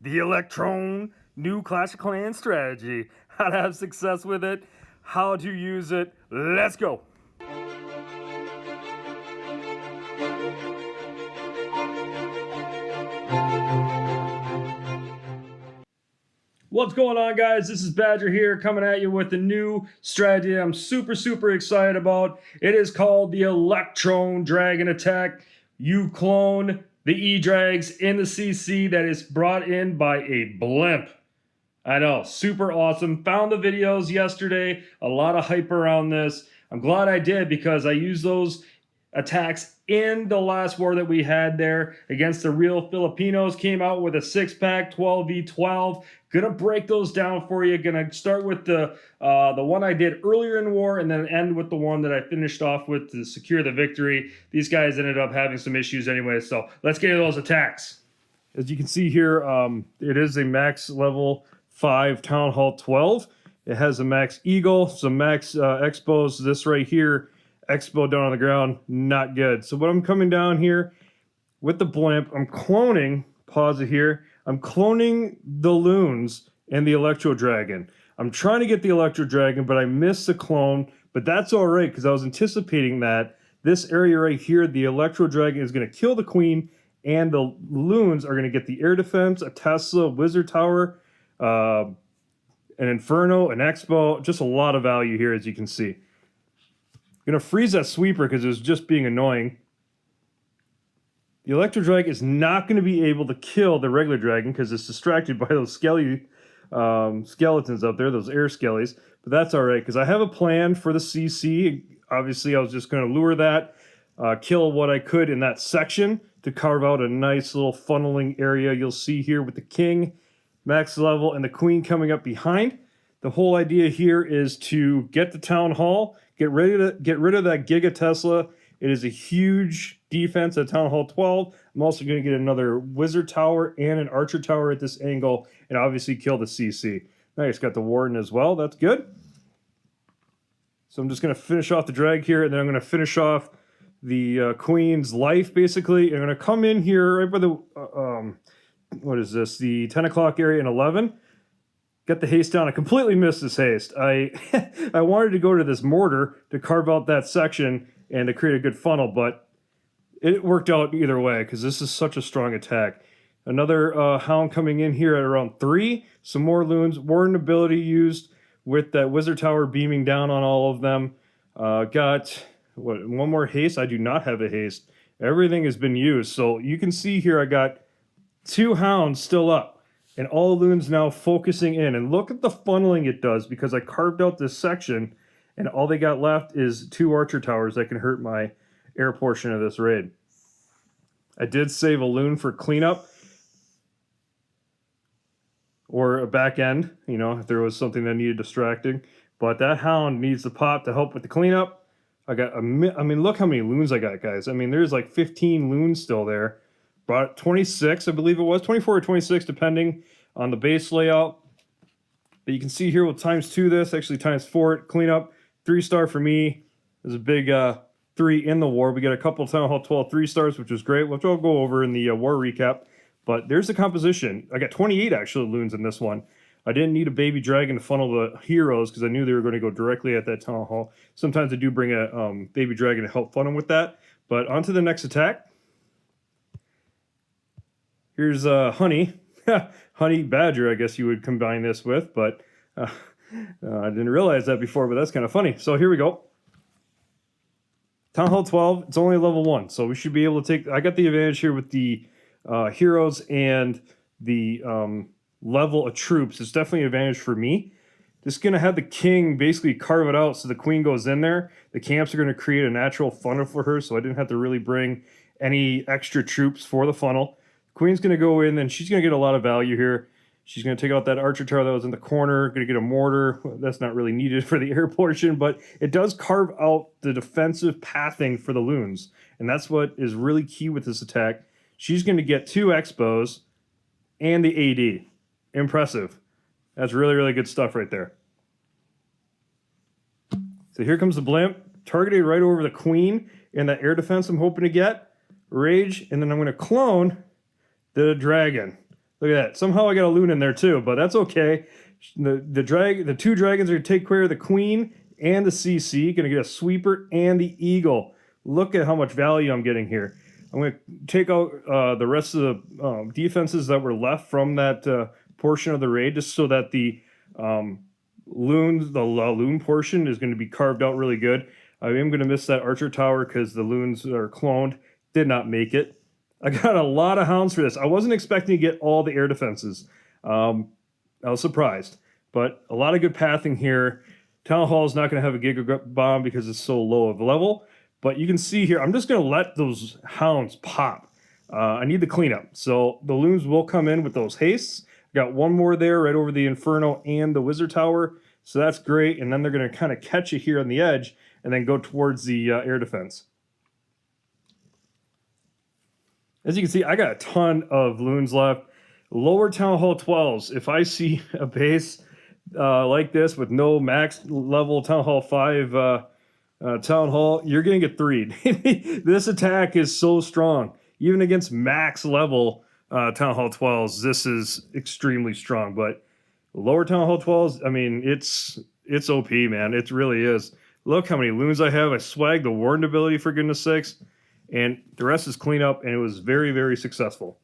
the ELECTRONE new Clash of Clans strategy. How to have success with it, how to use it. Let's go. What's going on, guys? This is Badger here coming at you with a new strategy I'm super excited about. It is called the ELECTRONE Dragon Attack. You clone the E-Drags in the CC that is brought in by a blimp. I know, super awesome. Found the videos yesterday, a lot of hype around this. I'm glad I did because I used those attacks in the last war that we had there against the real Filipinos. Came out with a 6-pack, 12v12. Gonna break those down for you. Gonna start with the one I did earlier in war and then end with the one that I finished off with to secure the victory. These guys ended up having some issues anyway, so let's get to those attacks. As you can see here, it is a max level 5 Town Hall 12. It has a max Eagle, some max Expos. This right here, Expo down on the ground, not good. So what I'm coming down here with the blimp, I'm cloning, pause it here, I'm cloning the Loons and the Electro Dragon. I'm trying to get the Electro Dragon, but I missed the clone, but that's all right because I was anticipating that this area right here, the Electro Dragon is going to kill the Queen, and the Loons are going to get the air defense, a Tesla, Wizard Tower, an Inferno, an Expo, just a lot of value here, as you can see. I'm going to freeze that sweeper because it was just being annoying. The Electro Dragon is not going to be able to kill the regular dragon because it's distracted by those skeletons up there, those air skellies. But that's all right because I have a plan for the CC. Obviously, I was just going to lure that, kill what I could in that section to carve out a nice little funneling area you'll see here with the king, max level, and the queen coming up behind. The whole idea here is to get the town hall, get rid of that Giga Tesla. It is a huge defense at Town Hall 12. I'm also going to get another Wizard Tower and an Archer Tower at this angle, and obviously kill the CC. Nice, got the Warden as well. That's good. So I'm just going to finish off the drag here, and then I'm going to finish off the Queen's life, basically. I'm going to come in here right by the, what is this, the 10 o'clock area in 11. Get the haste down. I completely missed this haste. I wanted to go to this mortar to carve out that section and to create a good funnel, but it worked out either way because this is such a strong attack. Another Hound coming in here at around 3. Some more Loons. Warden ability used with that Wizard Tower beaming down on all of them. Got one more haste. I do not have a haste. Everything has been used. So you can see here I got 2 Hounds still up. And all the Loons now focusing in. And look at the funneling it does because I carved out this section and all they got left is 2 Archer Towers that can hurt my air portion of this raid. I did save a Loon for cleanup. Or a back end, you know, if there was something that needed distracting. But that Hound needs to pop to help with the cleanup. I mean, look how many Loons I got, guys. I mean, there's like 15 Loons still there. Brought 26, I believe it was. 24 or 26, depending on the base layout. But you can see here, we'll ×2 this. Actually, ×4 it. Cleanup. 3-star for me. There's a big 3 in the war. We got a couple of Town Hall 12 3-stars, which is great, which I'll go over in the war recap. But there's the composition. I got 28, actually, Loons in this one. I didn't need a baby dragon to funnel the heroes because I knew they were going to go directly at that Town Hall. Sometimes I do bring a baby dragon to help funnel with that. But on to the next attack. Here's Honey. Honey Badger, I guess you would combine this with, but I didn't realize that before, but that's kind of funny. So here we go. Town Hall 12, it's only level 1, so we should be able to take... I got the advantage here with the heroes and the level of troops. It's definitely an advantage for me. Just going to have the king basically carve it out so the queen goes in there. The camps are going to create a natural funnel for her, so I didn't have to really bring any extra troops for the funnel. Queen's going to go in, and she's going to get a lot of value here. She's going to take out that Archer Tower that was in the corner, going to get a mortar. That's not really needed for the air portion, but it does carve out the defensive pathing for the Loons, and that's what is really key with this attack. She's going to get 2 Expos and the AD. Impressive. That's really good stuff right there. So here comes the blimp, targeted right over the Queen and that air defense I'm hoping to get. Rage, and then I'm going to clone the dragon. Look at that. Somehow I got a loon in there too, but that's okay. The two dragons are going to take care of the queen and the CC. Going to get a sweeper and the eagle. Look at how much value I'm getting here. I'm going to take out the rest of the defenses that were left from that portion of the raid, just so that the loon portion is going to be carved out really good. I am going to miss that archer tower because the loons are cloned. Did not make it. I got a lot of hounds for this. I wasn't expecting to get all the air defenses. I was surprised, but a lot of good pathing here. Town Hall is not going to have a Giga Bomb because it's so low of level, but you can see here, I'm just going to let those hounds pop. I need the cleanup. So the loons will come in with those hastes. Got one more there right over the Inferno and the Wizard Tower. So that's great. And then they're going to kind of catch you here on the edge and then go towards the air defense. As you can see, I got a ton of loons left. Lower Town Hall 12s. If I see a base like this with no max level Town Hall 5 Town Hall, you're going to get 3'd. This attack is so strong. Even against max level Town Hall 12s, this is extremely strong. But lower Town Hall 12s, I mean, it's OP, man. It really is. Look how many loons I have. I swagged the Warden ability, for goodness sakes. And the rest is cleanup, and it was very, very successful.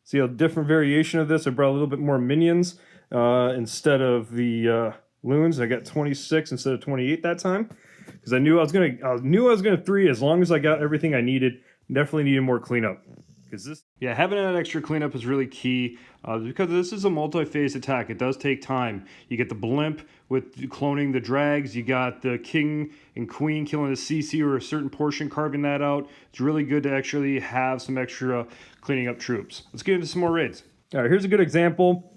See a different variation of this? I brought a little bit more minions instead of the loons. I got 26 instead of 28 that time because I knew I was gonna 3 as long as I got everything I needed. Definitely needed more cleanup. Having that extra cleanup is really key because this is a multi-phase attack. It does take time. You get the blimp with cloning the drags. You got the king and queen killing the CC or a certain portion, carving that out. It's really good to actually have some extra cleaning up troops. Let's get into some more raids. All right, here's a good example.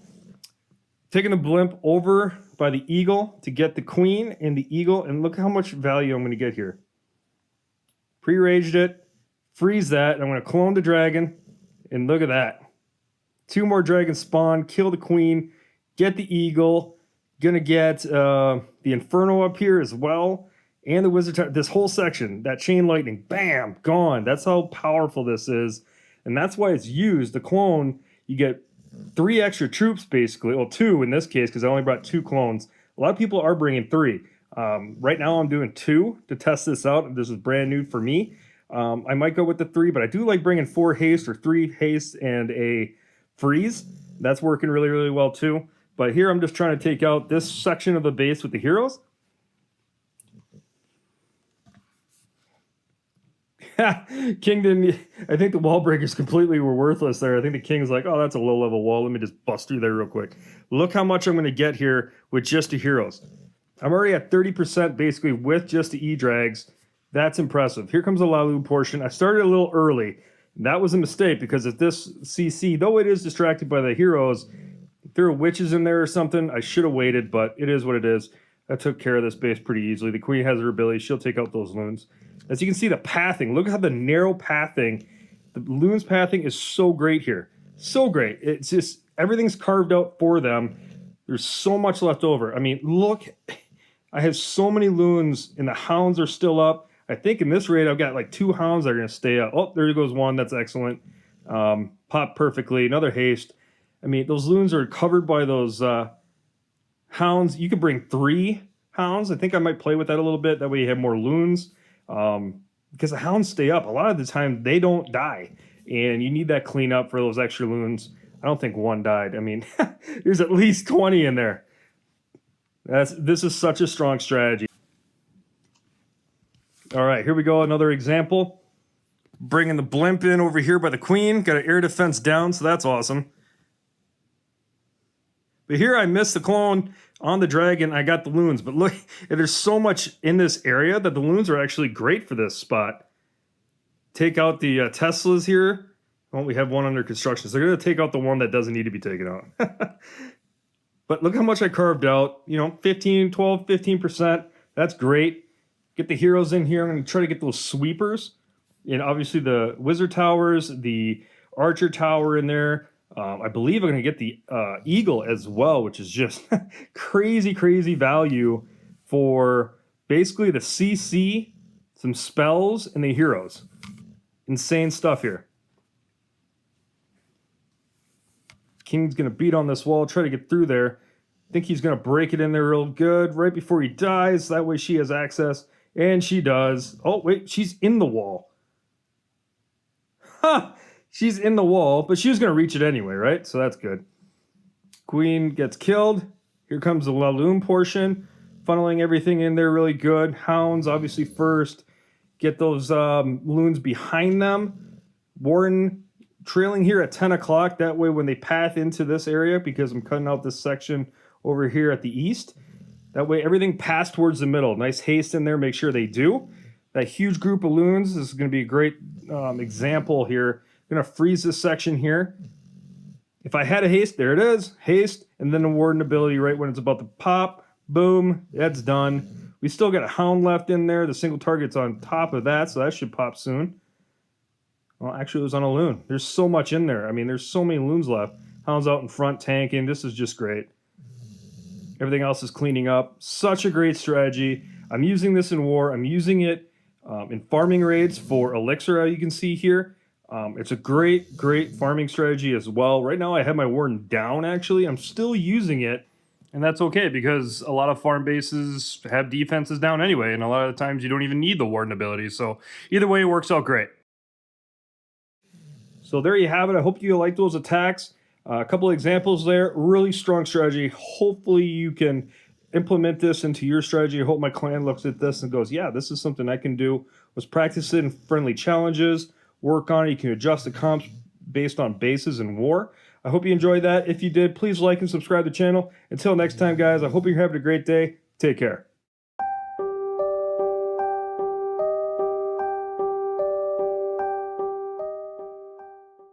Taking the blimp over by the eagle to get the queen and the eagle, and look how much value I'm going to get here. Pre-raged it. Freeze that, and I'm going to clone the dragon, and look at that. 2 more dragons spawn, kill the queen, get the eagle, gonna get the Inferno up here as well, and the Wizard, this whole section, that chain lightning, bam, gone. That's how powerful this is, and that's why it's used. The clone, you get 3 extra troops basically, well 2 in this case because I only brought 2 clones. A lot of people are bringing 3. Right now I'm doing 2 to test this out. This is brand new for me. I might go with the 3, but I do like bringing 4 haste or 3 haste and a freeze. That's working really, really well too. But here I'm just trying to take out this section of the base with the heroes. King didn't... I think the wall breakers completely were worthless there. I think the king's like, oh, that's a low-level wall. Let me just bust through there real quick. Look how much I'm going to get here with just the heroes. I'm already at 30% basically with just the E-Drags. That's impressive. Here comes the Lalu portion. I started a little early. That was a mistake because if this CC, though it is distracted by the heroes, if there are witches in there or something, I should have waited, but it is what it is. I took care of this base pretty easily. The queen has her ability. She'll take out those loons. As you can see, the pathing. Look at how the narrow pathing, the loons pathing is so great here. So great. It's just, everything's carved out for them. There's so much left over. I mean, look, I have so many loons and the hounds are still up. I think in this raid, I've got like 2 hounds that are going to stay up. Oh, there goes one. That's excellent. Popped perfectly. Another haste. I mean, those loons are covered by those hounds. You could bring 3 hounds. I think I might play with that a little bit. That way you have more loons. Because the hounds stay up. A lot of the time, they don't die. And you need that cleanup for those extra loons. I don't think 1 died. I mean, there's at least 20 in there. This is such a strong strategy. All right, here we go. Another example. Bringing the blimp in over here by the queen. Got an air defense down, so that's awesome. But here I missed the clone on the dragon. I got the loons. But look, there's so much in this area that the loons are actually great for this spot. Take out the Teslas here. Well, we have one under construction. So they're going to take out the one that doesn't need to be taken out. But look how much I carved out. You know, 15, 12, 15%. That's great. Get the heroes in here. I'm going to try to get those sweepers. And obviously the wizard towers, the archer tower in there. I believe I'm going to get the eagle as well, which is just crazy, crazy value for basically the CC, some spells, and the heroes. Insane stuff here. King's going to beat on this wall, try to get through there. I think he's going to break it in there real good right before he dies. That way she has access, and she does. Oh, wait, she's in the wall. Ha! She's in the wall, but she was going to reach it anyway, right? So that's good. Queen gets killed. Here comes the Laloon portion. Funneling everything in there really good. Hounds, obviously, first. Get those loons behind them. Warden trailing here at 10 o'clock. That way when they path into this area, because I'm cutting out this section over here at the east, that way everything passed towards the middle. Nice haste in there. Make sure they do. That huge group of loons, this is going to be a great example here. I'm going to freeze this section here. If I had a haste, there it is. Haste, and then a warden ability right when it's about to pop. Boom, that's done. We still got a hound left in there. The single target's on top of that, so that should pop soon. Well, actually, it was on a loon. There's so much in there. I mean, there's so many loons left. Hound's out in front tanking. This is just great. Everything else is cleaning up. Such a great strategy. I'm using this in war. I'm using it in farming raids for elixir, as you can see here. It's a great, great farming strategy as well. Right now, I have my warden down, actually. I'm still using it. And that's okay, because a lot of farm bases have defenses down anyway, and a lot of the times you don't even need the warden ability. So either way, it works out great. So there you have it. I hope you like those attacks. A couple of examples there. Really strong strategy. Hopefully you can implement this into your strategy. I hope my clan looks at this and goes, yeah, this is something I can do. Let's practice it in friendly challenges. Work on it. You can adjust the comps based on bases in war. I hope you enjoyed that. If you did, please like and subscribe to the channel. Until next time, guys, I hope you're having a great day. Take care.